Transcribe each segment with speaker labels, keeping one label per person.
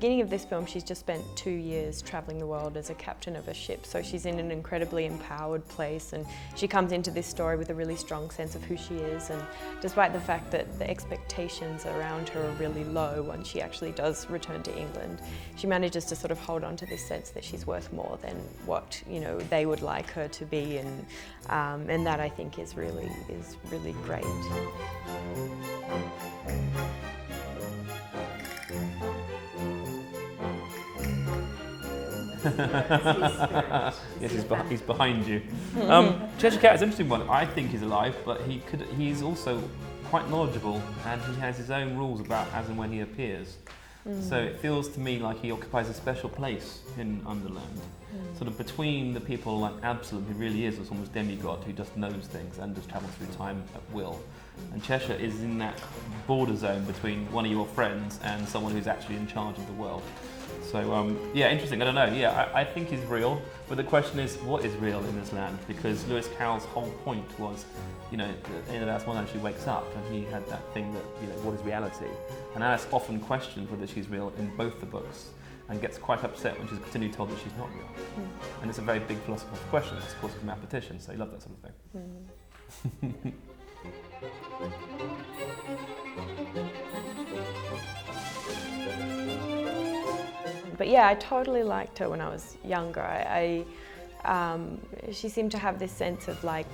Speaker 1: beginning of this film, she's just spent 2 years traveling the world as a captain of a ship, so she's in an incredibly empowered place, and she comes into this story with a really strong sense of who she is, and despite the fact that the expectations around her are really low once she actually does return to England, she manages to sort of hold on to this sense that she's worth more than what, you know, they would like her to be, and that I think is really great.
Speaker 2: Yes, he's behind you. Cheshire Cat is an interesting one. I think he's alive, but he's also quite knowledgeable, and he has his own rules about as and when he appears. So it feels to me like he occupies a special place in Underland, sort of between the people like Absalom, who really is this almost demigod who just knows things and just travels through time at will. And Cheshire is in that border zone between one of your friends and someone who's actually in charge of the world. So yeah, interesting. I don't know. Yeah, I think he's real, but the question is, what is real in this land? Because Lewis Carroll's whole point was, you know, in the last one she wakes up and he had that thing that, you know, what is reality? And Alice often questions whether she's real in both the books, and gets quite upset when she's continually told that she's not real. And it's a very big philosophical question. It's of course a mathematician, so you love that sort of thing.
Speaker 1: But yeah, I totally liked her when I was younger. She seemed to have this sense of like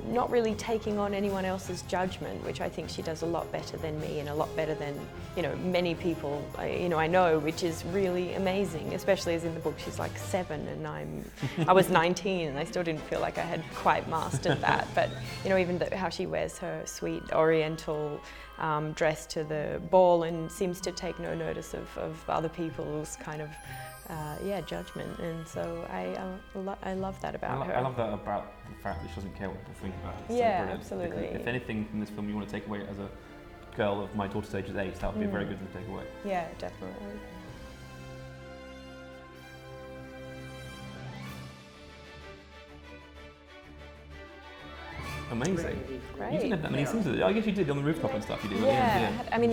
Speaker 1: not really taking on anyone else's judgment, which I think she does a lot better than me and a lot better than, you know, many people I know, which is really amazing. Especially as in the book she's like 7 and I was 19 and I still didn't feel like I had quite mastered that. But you know, even how she wears her sweet Oriental dress to the ball and seems to take no notice of other people's kind of judgment, and so I love that about her.
Speaker 2: I love that about the fact that she doesn't care what people think about it. It's
Speaker 1: yeah,
Speaker 2: so
Speaker 1: absolutely.
Speaker 2: Because if anything from this film you want to take away as a girl of my daughter's age is 8, that would be a very good thing to take away. Yeah,
Speaker 1: definitely.
Speaker 2: Amazing.
Speaker 1: Great.
Speaker 2: You didn't have that many scenes with it. I guess you did on the rooftop and stuff. You did.
Speaker 1: Yeah. I mean,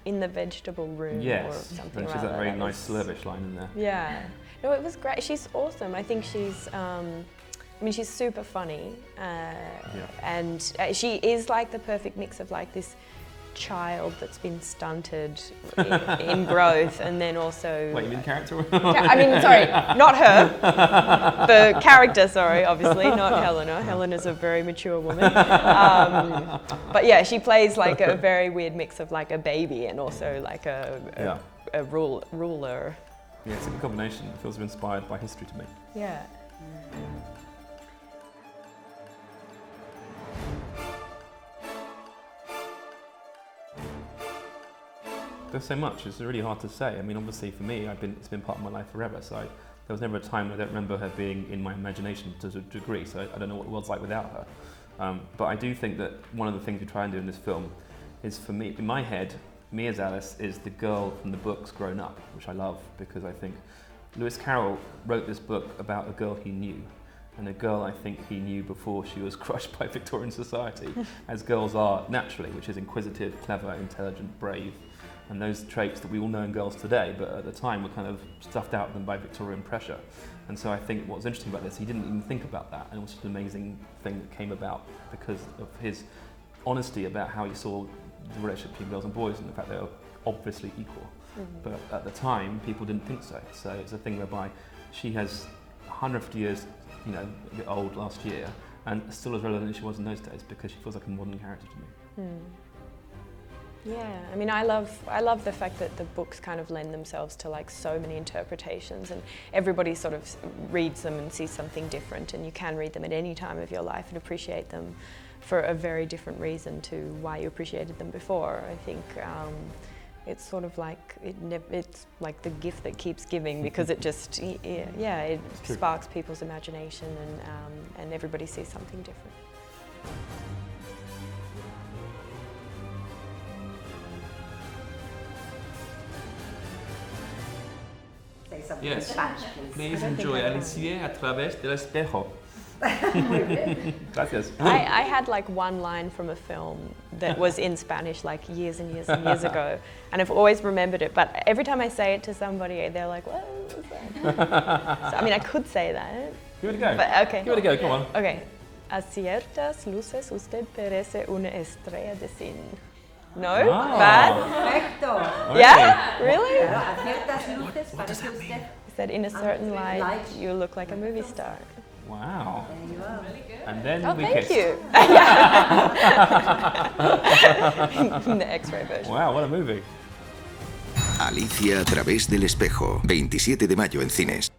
Speaker 1: in the vegetable room or something.
Speaker 2: She's that very nice Slurvish line in there.
Speaker 1: Yeah. No, it was great. She's awesome. I think she's. I mean, she's super funny, and she is like the perfect mix of like this child that's been stunted in growth, and then also...
Speaker 2: Wait, you mean the character?
Speaker 1: I mean, sorry, not her. The character, sorry, obviously, not Helena. Helena's a very mature woman. But yeah, she plays like a very weird mix of like a baby and also like a ruler.
Speaker 2: Yeah, it's a good combination. It feels inspired by history to me.
Speaker 1: Yeah.
Speaker 2: There's so much, it's really hard to say. I mean, obviously for me, it's been part of my life forever, so there was never a time I don't remember her being in my imagination to a degree, so I don't know what the world's like without her. But I do think that one of the things we try and do in this film is, for me, in my head, me as Alice is the girl from the books grown up, which I love, because I think Lewis Carroll wrote this book about a girl he knew, and a girl I think he knew before she was crushed by Victorian society, as girls are naturally, which is inquisitive, clever, intelligent, brave, and those traits that we all know in girls today, but at the time were kind of stuffed out of them by Victorian pressure. And so I think what's interesting about this, he didn't even think about that, and it was just an amazing thing that came about because of his honesty about how he saw the relationship between girls and boys and the fact they were obviously equal. But at the time, people didn't think so. So it's a thing whereby she has 150 years, you know, a bit old last year, and still as relevant as she was in those days because she feels like a modern character to me.
Speaker 1: Yeah, I mean, I love the fact that the books kind of lend themselves to like so many interpretations, and everybody sort of reads them and sees something different, and you can read them at any time of your life and appreciate them for a very different reason to why you appreciated them before. I think it's sort of like it's like the gift that keeps giving because it just it sparks people's imagination, and everybody sees something different.
Speaker 2: Yes, please enjoy Alicia a través del espejo. Gracias.
Speaker 1: I had like one line from a film that was in Spanish like years and years and years ago, and I've always remembered it, but every time I say it to somebody, they're like, what was that? So, I mean, I could say that.
Speaker 2: Give it a go.
Speaker 1: But, okay.
Speaker 2: Give it a go, come on.
Speaker 1: Okay. A ciertas luces usted parece una estrella de cine. No?
Speaker 2: Oh.
Speaker 1: Bad?
Speaker 3: Perfecto.
Speaker 2: Okay.
Speaker 1: Yeah? Really?
Speaker 3: Claro, a ciertas luces parece usted.
Speaker 1: He said, in a certain light, you look like a movie star.
Speaker 2: Wow.
Speaker 3: There you go.
Speaker 2: And then
Speaker 1: Oh,
Speaker 2: we
Speaker 1: thank
Speaker 2: kissed.
Speaker 1: you. The X-ray version.
Speaker 2: Wow, what a movie.
Speaker 4: Alicia a través del espejo, 27 de mayo en cines.